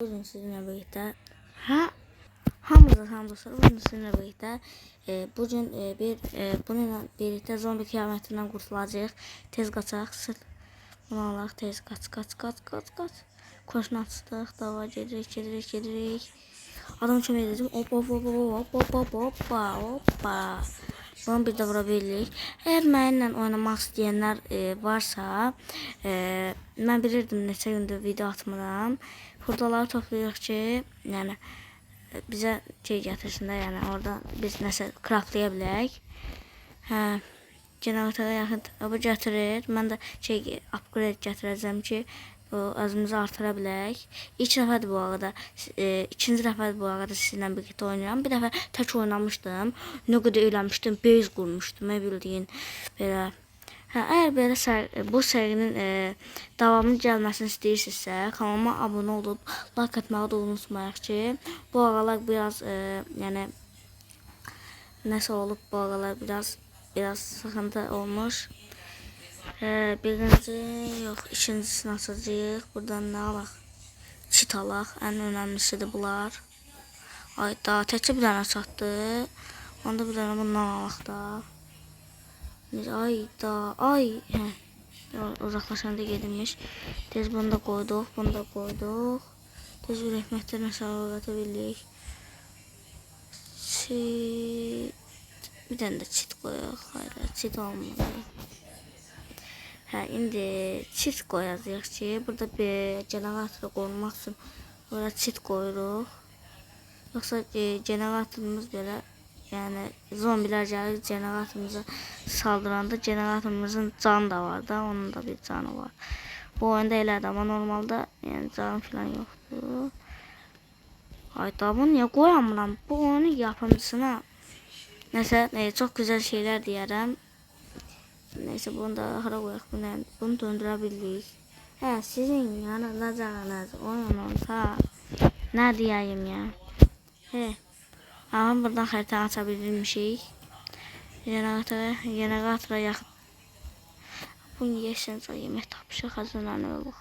Bugün sizinle birlikte hamımıza dostlar. Bugün sizinle birlikte bugün bununla birlikte zombi kıyametinden kurtulacağız. Tez kaçaq. Bunu alaq. Tez kaç. Koşun açdıq. Dava gedirik. Adam kömək edəcəm. Hoppa. Bunu bir də vura bilirik. Əgər mənimlə oynamaq istəyənlər varsa, mən bilirdim neçə gündür video atmıram. Hurdaları toplayırıq ki, yəni bizə şey gətirsin də, yəni orada biz nəsə craftlaya bilək. Generatora yaxın bu gətirir. Mən də şey upgrade gətirəcəm ki, özümüzü artıra bilək. İlk dəfədir bu arada, ikinci dəfədir bu arada sizinlə birlikdə oynayıram. Bir dəfə tək oynamışdım. Nə qədər öyrənmişdim, base qurmuşdum, bildiyin belə. Əgər belə bu serinin davamının gəlməsini istəyirsinizsə, kanalıma abunə olub like atmağı da unutmayaq ki, bu aralar biraz yəni nəsə olub, bu aralar biraz sıxıntı olmuş. Birinci yox, ikincisini açacağıq. Buradan nə alaq? Çit alaq. Ən önəmlisidir bunlar. Ay da təkcə bir dənə çatdı. Onda bir dənə bundan alaq da. Ay. Uzaqlaşanda gedilmiş. Tez bunu da qoyduq. Tez ürəkməkdə nəsə öyrətə bildik. Bir dənə də çit qoyaq. Hayır, çit olmadı. İndi çit qoyacağıq ki, burada bir generatoru qorumaq üçün oraya çit qoyuruq. Yoxsa generatorumuz belə, yəni zombilər gəlir generatorumuza saldıranda generatorumuzun canı da var da, onun da bir canı var. Bu oyunda elədir, amma normalda yəni canı falan yoxdur. Hayda, bunu niyə qoyamıram? Bu oyunun yapımcısına nəsə çox gözəl şeylər deyərəm. Neyse bunu da hara qoyaq, bunu döndürə bilirik. Sizin yanılacağınız oyununda nə deyəyim ya? Amma buradan xəritəni aça bilmişik. Generatora yaxın. Bunu yiyəsəncə yemək tapışıq, hazırlanı oluq.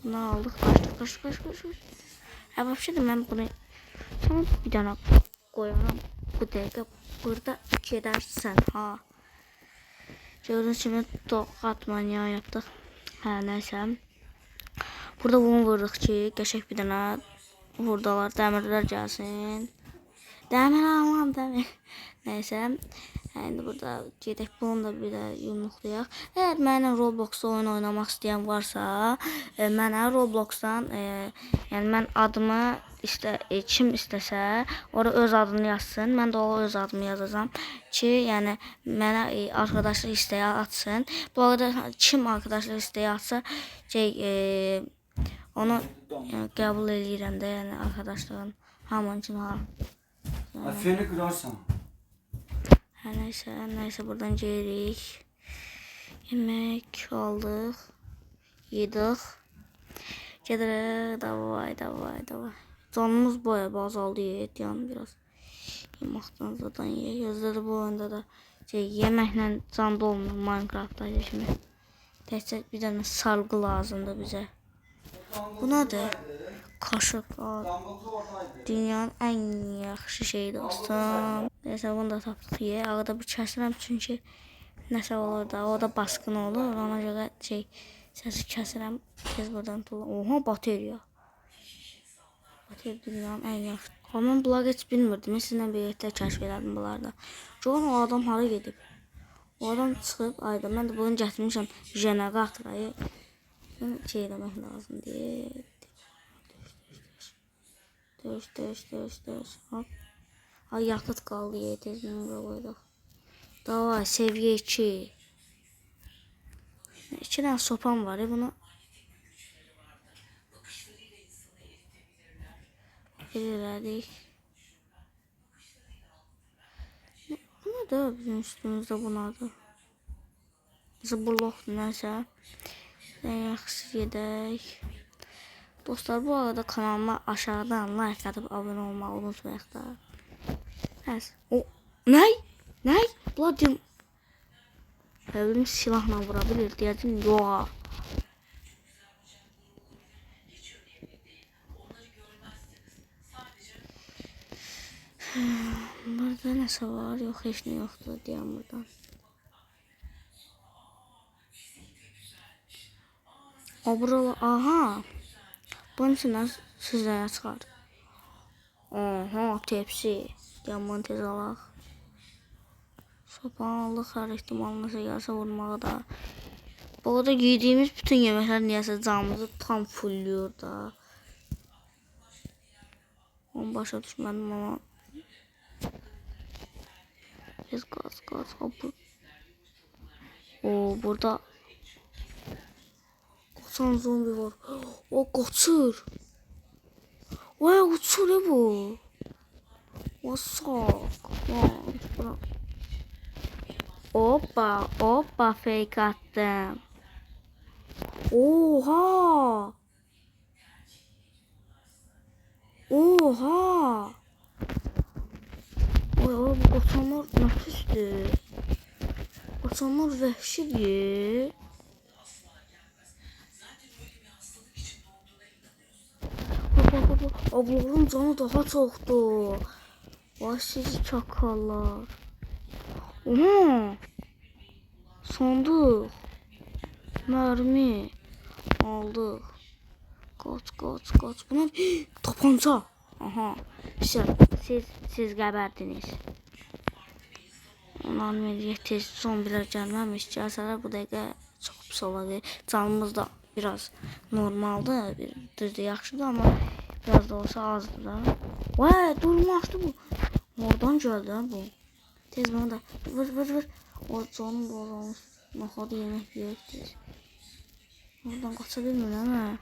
Bunu aldıq, qaç. Vəbşədə mən bunu sonra bir dənə qoyuram. Bu dəqiqə burada gedərsən, Gördüğünüz kimi tokat manyağı yaptık. Neyse. Burada bunu vururuq ki, qəşəng bir dənə hurdalar, dəmirlər gəlsin. Dəmir. Neyse. İndi burada gedək, bunu da bir də yumruqlayaq. Əgər mənimlə Roblox'da oyun oynamaq istəyən varsa, mənə Roblox'dan, yəni mən adımı kim istəsə, orada öz adını yazsın. Mən də o öz adımı yazacağım ki, yəni mənə arkadaşlıq istəyi atsın. Bu arada kim arkadaşlıq istəyi atsa, onu yəni, qəbul edirəm də, yəni arkadaşlığın hamıncın Afiyeni kırarsan. Neyse buradan gelirik. Yemek aldık. Yedik. Gedirik. Davay. Canımız bayağı azaldı. Yani biraz yeməkdən zaten yiyək. Özdə bu oyunda da yeməklə can dolmur Minecraft'da şimdi. Təkcə bir dənə sargı lazımdır bizə. Bu nədir? Kaşık. Dünyanın ən yaxşı şeyi dostum. Neyse bunu da tapdıq ye. Arada bir kəsirəm çünki nəsə olur da, o da baskın olur. Ona görə səsi kəsirəm. Tez buradan tulla. Oha, bateriya. Bateriya dünyanın ən yaxşı. Mən bunları heç bilmirdim. Sizinlə birlikdə kəşf elədim bunlarda. Görün o adam hara gedib. O adam çıxıb, ayda mən də bunu gətirmişəm generatora. Şey demək lazımdır. Döş. Hop. Ay yakıt qaldı, tezdən bura qoyduq. Davay, seviye 2. 2 dənə sopam var, bunu elədik. Bu nədir bizim üstümüzdə bunadır? Nəsə blokdur, nəsə. Yaxşı gedək. Dostlar, bu arada kanalıma aşağıdan like atıp abone olmayı unutmayaq da. Nə? Bladim. Evim silahla vurabilir deyəcəm. Yox. Burada nəsə var? Yox, heç nə yoxdur deyəm buradan. O buralar, aha. Bunun içindən sizlərə çıxar. Aha, tepsi. Deyəm bunu tez alaq. Sopanı aldıq, hər ehtimal nəsə gəlsə vurmağa da. Bu arada yediğimiz bütün yeməklər niyəsə canımızı tam fullüyor da. Onu başa düşmədim ama. Biz qaz. O burada qaçan zombi var. O qaçır. Vay uçur bu. Vasak. Hoppa fake attım. Oha. Oy bu qaçanlar nəfisdir. Qaçanlar vəhşidir. Ablaların canı daha çoxdur. Vay sizi çakallar. Oha. Sandıq. Mermi. Aldıq. Qaç. Buna tapanca. Aha. Siz qəbərdiniz. Ondan tez zombilər gəlməmiş. Gəlsələr bu dəqiqə çox pis olacaq. Canımız da biraz normaldır. Düzdür, yaxşıdır amma biraz da olsa azdır da. Vay durmaşdı bu. Oradan gəldi ha bu. Tez bunu da vur. O canım bozulmuş. Naxadı yemək yeyəcək. Oradan qaça bilmir ama.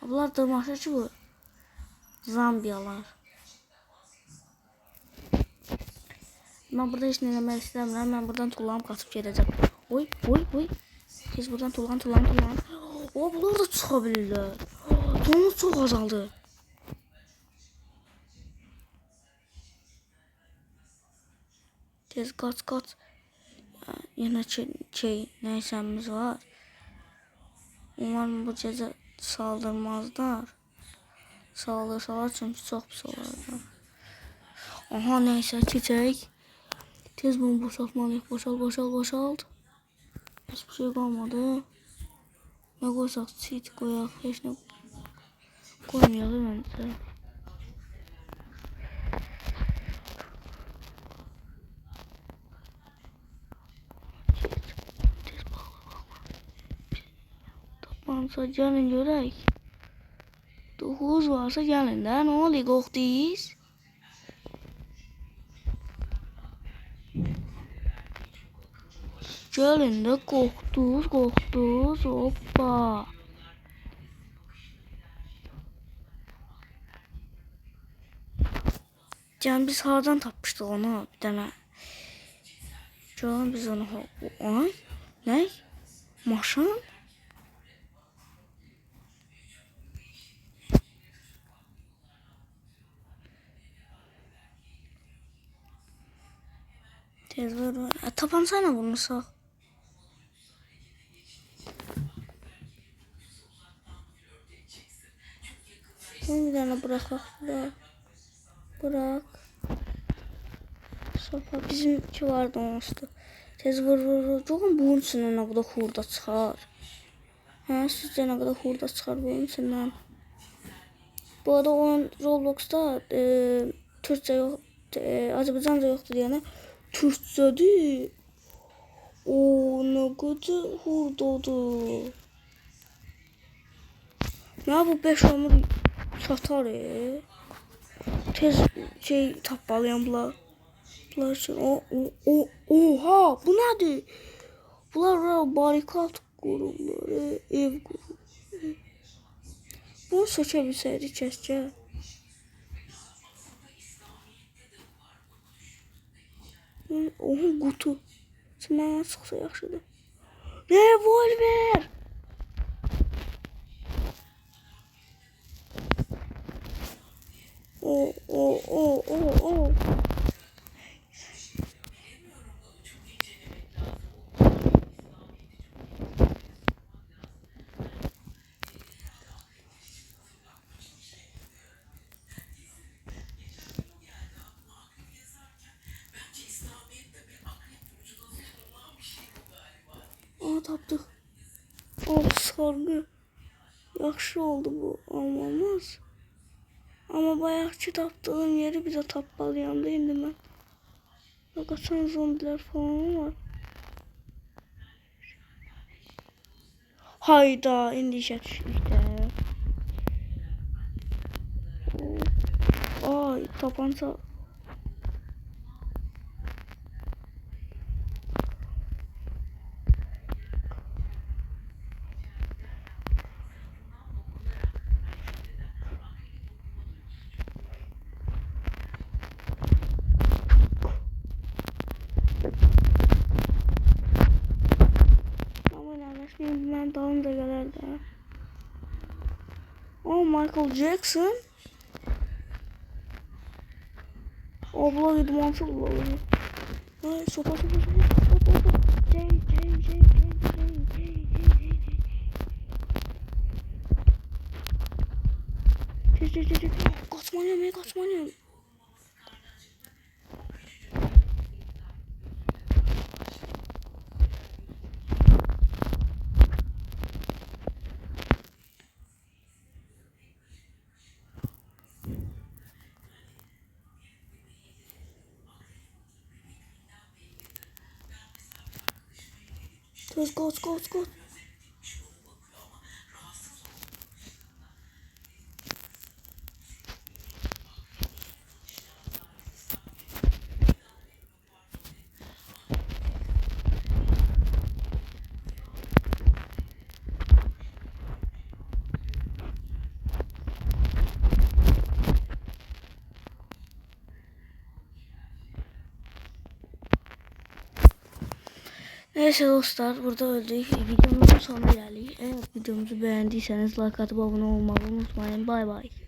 Bunlar dırmaşır ki bu. Zambiyalar. Ben burada heç nə eləmək istəmirəm. Ben buradan tullanıb qaçıb gedəcəm. Oy. Biz buradan tullan. O bunlar da çıxa bilirlər. Canımız çox azaldı. Tez qaç. Yine neysəmiz var. Umarım bu gecə saldırmazlar. Saldırsalar çünkü çok pis olarlar. Aha neyse çiçek. Tez bunu boşaltmalıyıq. Boşalt. Hiçbir şey kalmadı. Ne koysak çiğit koyak. Hiç ne koymayalım bence. Tapmansa gelin görək. 9 varsa gelin de ne oluyor qorxdunuz? Gelin de qorxdunuz. Hoppa. Can biz hardan tapmışdıq onu bir dənə. Can biz onu ay ne? Maşın? Tez var. Tapansana bunu sağ. Bir tane bırak. Sopa bizimki vardı olmuştu. Tez vur. Çoğun bunun içinden ne kadar hurda çıxar. Sizce ne kadar hurda çıxar bunun içinden. Bu arada oyun Roblox'ta Türkçe yok, Azerbaycanca yoktu diyene Türkçedir. O ne kadar hurdadır. Ya bu 5 ömür satar tez tapmalıyam bunlar için. Oha bu nedir? Bunlar barikat kururlar, ev kurur. Bunu sökebilseydik keşke. Oha kutu. Şimdidən çıxsa yaxşıdır. Revolver. O. tapdıq. Oh, sargı. Yaxşı oldu bu. Olmaz. Ama bayaqki tapdığım yeri bir də tapmalıyam da indi mən. Qaçan zombiler falan var. Hayda, indi işə düşdük də. Ay, tapanca. Şimdi ben dalımda gelir de. Oh, Michael Jackson. Abla idmansız olur. Ay, sopa. Jay. Kaçmalıyım. Kaç. Neyse dostlar, burada öldük. Videomuzun sonuna geldik. Eğer videomuzu beğendiyseniz like atıp abone olmayı unutmayın. Bay bay.